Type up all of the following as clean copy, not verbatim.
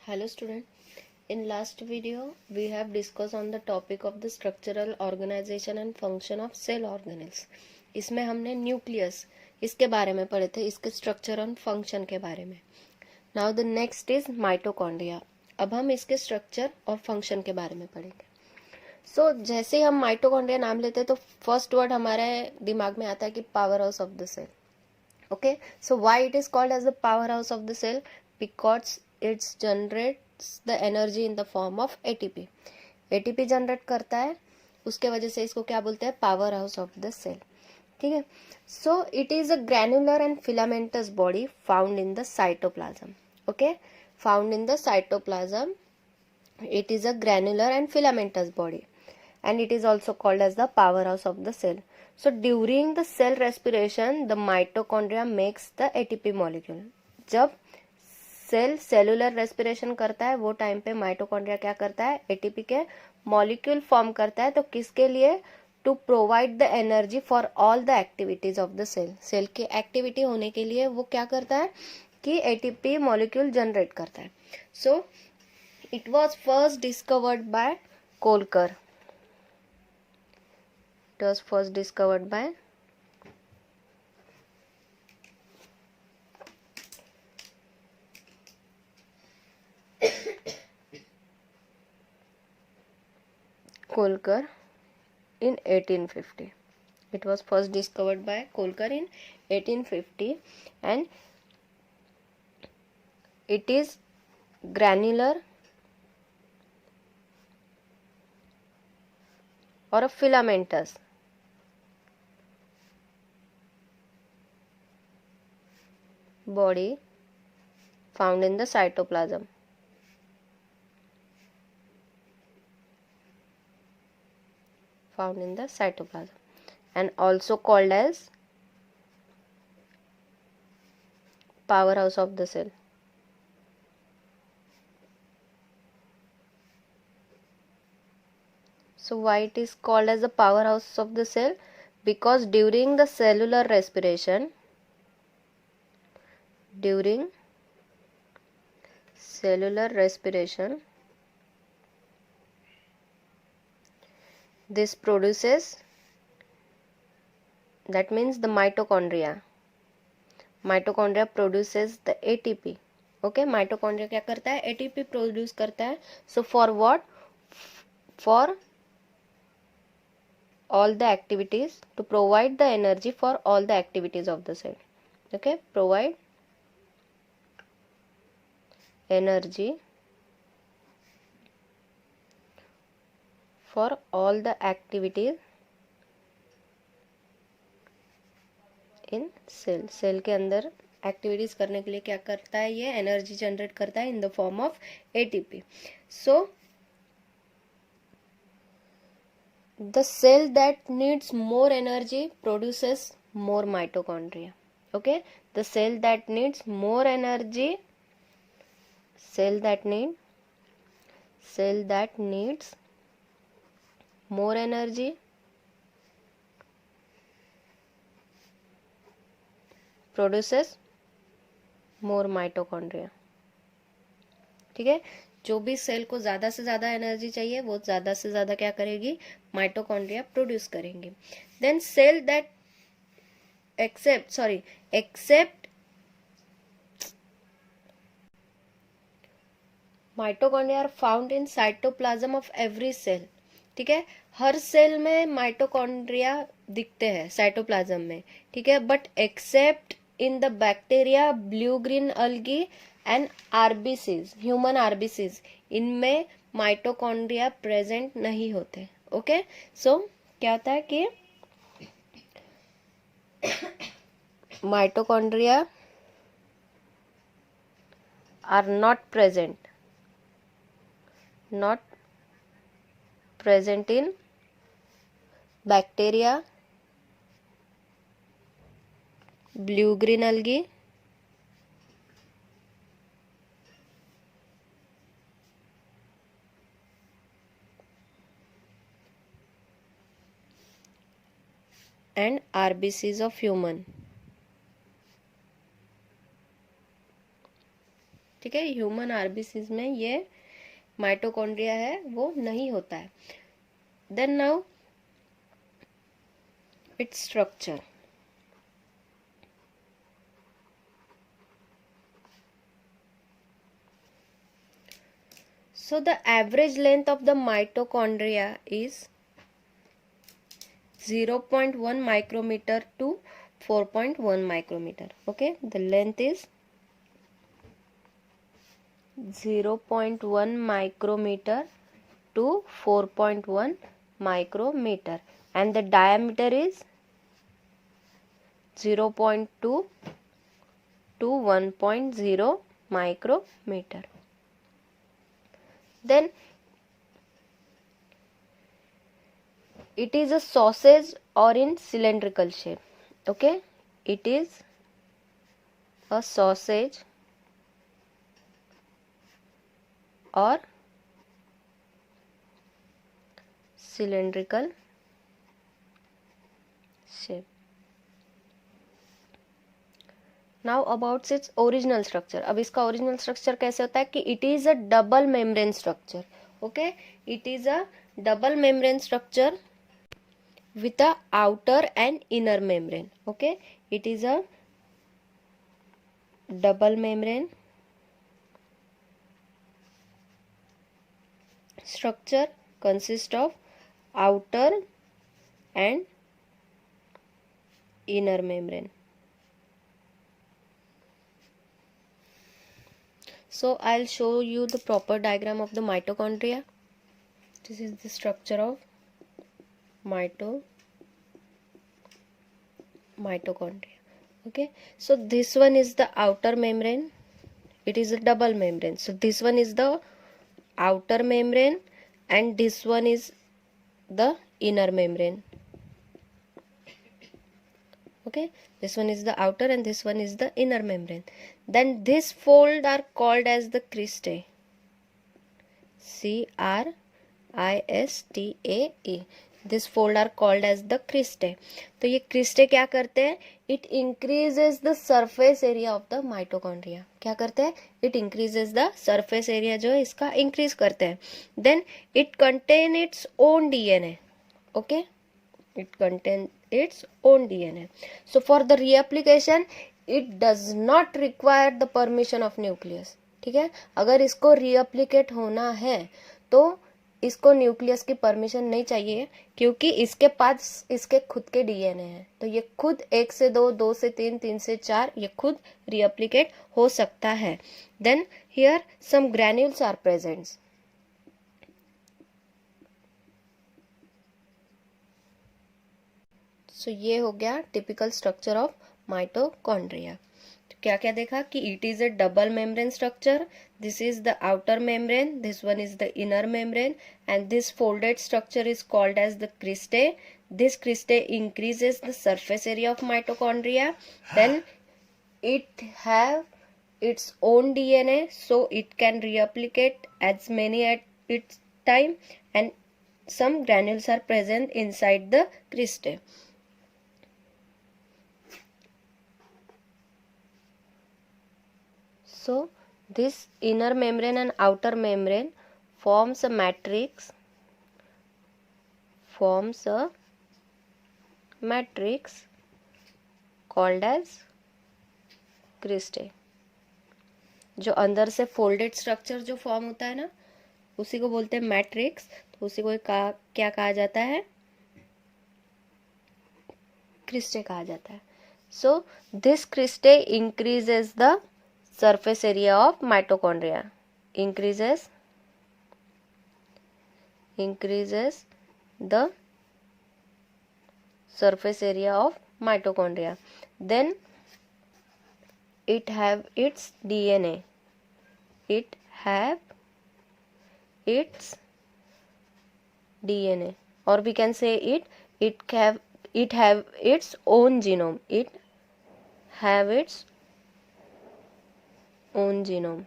Hello student. In last video we have discussed on the topic of the structural organization and function of cell organelles. इसमें हमने nucleus इसके बारे में पढ़े थे, इसके स्ट्रक्चर और फंक्शन के बारे में. Now the next is mitochondria. अब हम इसके स्ट्रक्चर और फंक्शन के बारे में पढ़ेंगे. सो जैसे हम माइटोकॉन्ड्रिया नाम लेते हैं तो फर्स्ट वर्ड हमारे दिमाग में आता है कि power house of the cell. Okay, so why it is called as the powerhouse of the cell? Because it generates the energy in the form of ATP. ATP generate करता है, उसके वजह से इसको क्या बोलते हैं? Power house of the cell. ठीक है. So it is a granular and filamentous body found in the cytoplasm. Okay, found in the cytoplasm. It is a granular and filamentous body and it is also called as the powerhouse of the cell. So during the cell respiration the mitochondria makes the ATP molecule. जब cell cellular respiration करता है वो time पे mitochondria क्या करता है? ATP के molecule form करता है. तो किसके लिए? To provide the energy for all the activities of the cell. Cell की एक्टिविटी होने के लिए वो क्या करता है कि एटीपी मॉलिक्यूल जनरेट करता है. सो it was first discovered by Kolkar. It was first discovered by Kolkar in 1850. It was first discovered by Kolkar in 1850 and it is granular or a filamentous body found in the cytoplasm. Found in the cytoplasm and also called as powerhouse of the cell. So why it is called as the powerhouse of the cell? Because during the cellular respiration, this produces, that means the mitochondria produces the ATP. Okay, mitochondria क्या करता है? ATP produce करता है. So for what? For all the activities, to provide the energy for all the activities of the cell. Okay, provide energy for all the activities in cell. Cell के अंदर activities करने के लिए क्या करता है? ये एनर्जी जनरेट करता है in the form of ATP. So the cell that needs more energy produces more mitochondria. Okay, the cell that needs more energy, cell that needs more energy produces more mitochondria. ठीक है, जो भी cell को ज्यादा से ज्यादा energy चाहिए वो ज्यादा से ज्यादा क्या करेगी? माइटोकॉन्ड्रिया प्रोड्यूस करेंगे. Then cell that except mitochondria are found in cytoplasm of every cell. ठीक है, हर सेल में माइटोकॉन्ड्रिया दिखते हैं साइटोप्लाज्म में. ठीक है, but except in the bacteria, blue green algae and RBCs, human RBCs, इनमें माइटोकॉन्ड्रिया प्रेजेंट नहीं होते. ओके, सो क्या होता है कि mitochondria are not present in bacteria, blue green algae and RBCs of human. ठीक है, ह्यूमन आरबीसीज में ये माइटोकॉन्ड्रिया है वो नहीं होता है। Then now its structure. So the average length of the mitochondria is 0.1 micrometer to 4.1 micrometer. Okay, the length is 0.1 micrometer to 4.1 micrometer, and the diameter is 0.2 to 1.0 micrometer. Then it is a sausage or in cylindrical shape. Okay, it is a sausage or cylindrical shape. Now about its original structure. अब इसका original structure कैसे होता है कि it is a double membrane structure. Okay, it is a double membrane structure with a outer and inner membrane. Okay, it is a double membrane structure consists of outer and inner membrane. So I'll show you the proper diagram of the mitochondria. This is the structure of mitochondria. Okay, so this one is the outer membrane. It is a double membrane. So this one is the outer membrane and this one is the inner membrane. Okay, this one is the outer and this one is the inner membrane. Then this fold are called as the cristae. cristae. This fold are called as the cristae. तो ये cristae क्या करते हैं? It increases the surface area of the mitochondria. क्या करते हैं? It increases the surface area जो है इसका increase करते हैं. Then it contain its own DNA. Okay, it contains its own DNA. So for the reapplication it does not require the permission of nucleus. ठीक है, अगर इसको रीअप्लीकेट होना है तो इसको न्यूक्लियस की परमिशन नहीं चाहिए क्योंकि इसके पास इसके खुद के डीएनए है, तो ये खुद 1 से 2, 2 से 3, 3 से 4 ये खुद रीअप्लीकेट हो सकता है. Then here some granules are present. So ये हो गया टिपिकल स्ट्रक्चर ऑफ माइटोकॉन्ड्रिया. क्या क्या देखा कि it is a double membrane structure. This is the outer membrane, this one is the inner membrane, and this folded structure is called as the cristae. This cristae increases the surface area of mitochondria. Then it have its own DNA, so it can replicate as many at its time, and some granules are present inside the cristae. So this inner membrane and outer membrane forms a matrix called as cristae. जो अंदर से folded structure जो form होता है ना उसी को बोलते हैं मैट्रिक्स. तो उसी को क्या कहा जाता है? क्रिस्टे कहा जाता है. So this cristae increases the surface area of mitochondria. Increases the surface area of mitochondria. Then it have its DNA. It have its DNA, or we can say it have its own genome. It have its own genome.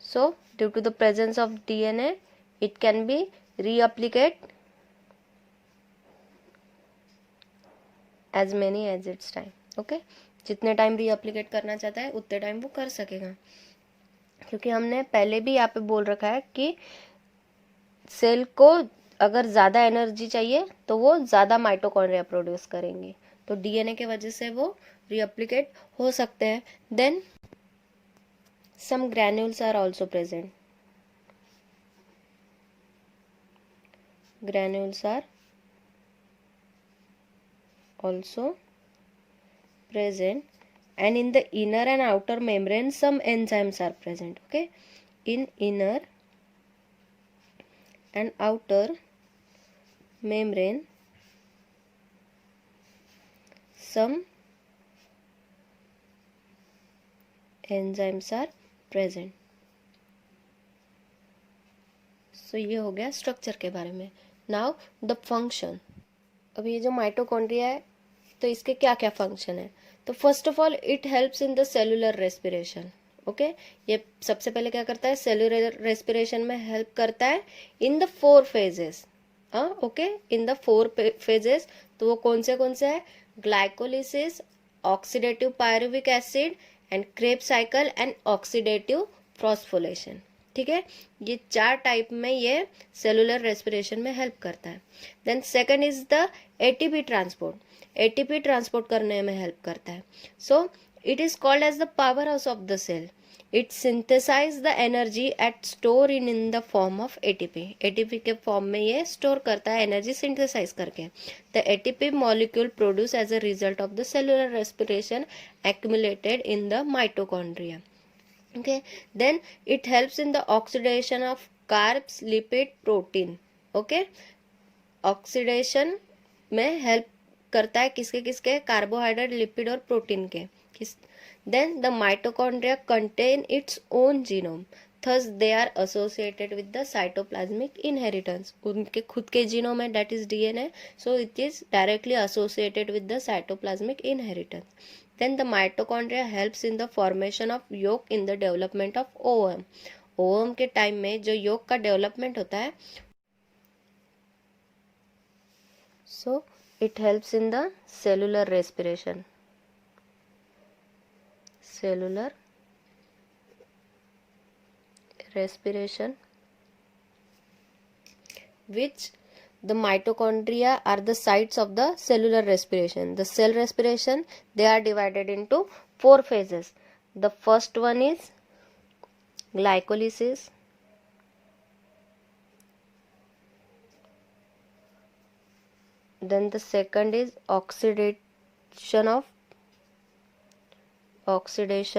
So due to the presence of DNA it can be reapplicated as many as its time. Okay, जितने time रीएप्लिकेट करना चाहता है उतने time वो कर सकेगा, क्योंकि हमने पहले भी यहाँ पे बोल रखा है कि सेल को अगर ज़्यादा एनर्जी चाहिए तो वो ज़्यादा माइटोकॉन्ड्रिया प्रोड्यूस करेंगे, तो डीएनए के वजह से वो रीएप्लिकेट हो सकते हैं। Then some granules are also present, granules are also present, and in the inner and outer membrane some enzymes are present. Okay, in inner and outer membrane some enzymes are present. So ये हो गया structure के बारे में। Now the function. अब ये जो mitochondria है तो इसके क्या क्या फंक्शन है, तो first of all it helps in the cellular respiration. Okay, ये सबसे पहले क्या करता है, सेलुलर रेस्पिरेशन में हेल्प करता है in the 4 phases. Okay, in the 4 phases, तो वो कौन से है, glycolysis, oxidative pyruvic acid and Kreb cycle and oxidative phosphorylation. ठीक है, ये 4 टाइप में ये सेलुलर रेस्पिरेशन में हेल्प करता है। Then second is the ATP transport, ATP transport करने में हेल्प करता है। So it is called as the power house of the cell. It synthesize the energy at store in the form of ATP, ATP के फॉर्म में ये store करता है एनर्जी सिंथेसाइज करके। The ATP molecule produce as a result of the cellular respiration accumulated in the mitochondria. Okay, then it helps in the oxidation of carbs, lipid, protein. Okay, oxidation में help करता है किसके किसके, carbohydrate, lipid और protein के। Then the mitochondria contain its own genome, thus they are associated with the cytoplasmic inheritance. उनके खुद के जीनोम है, that is DNA, so it is directly associated with the cytoplasmic inheritance. Then the mitochondria helps in the formation of yolk in the development of ovum. ovum के time में जो yolk का development होता है, so it helps in the cellular respiration, cellular respiration, which the mitochondria are the sites of the cellular respiration. The cell respiration, they are divided into 4 phases. The first one is glycolysis, then the second is oxidation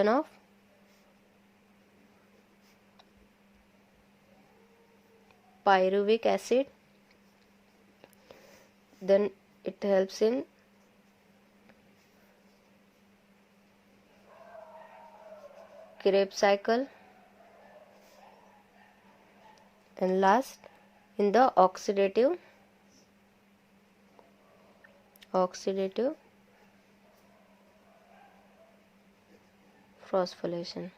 of pyruvic acid, then it helps in Krebs cycle, and last in the oxidative phosphorylation.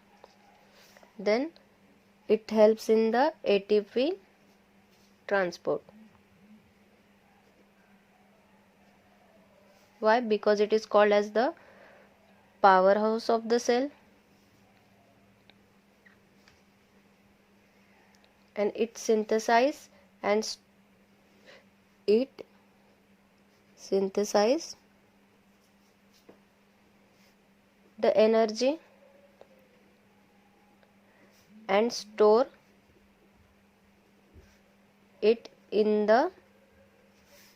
Then it helps in the ATP transport. Why? Because it is called as the powerhouse of the cell, and it synthesize the energy and store it in the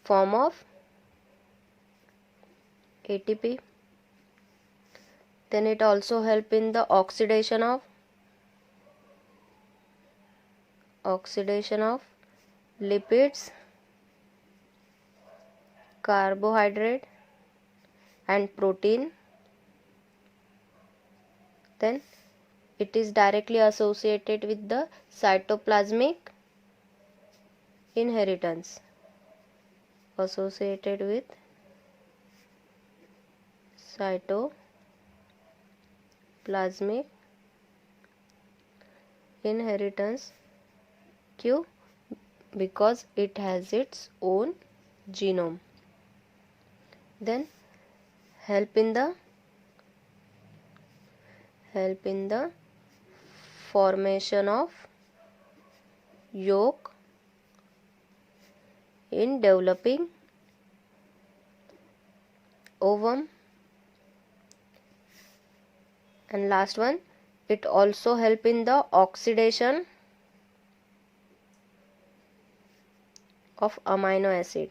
form of ATP. Then it also help in the oxidation of lipids, carbohydrate and protein. Then it is directly associated with the cytoplasmic inheritance, associated with cytoplasmic inheritance. Q, because it has its own genome. Then help in the help in the formation of yolk in developing ovum, and last one, it also help in the oxidation of amino acid.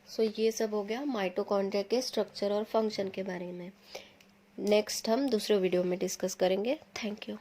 सो ये सब हो गया mitochondria के structure और function के बारे में। Next हम दूसरे वीडियो में डिस्कस करेंगे। Thank you.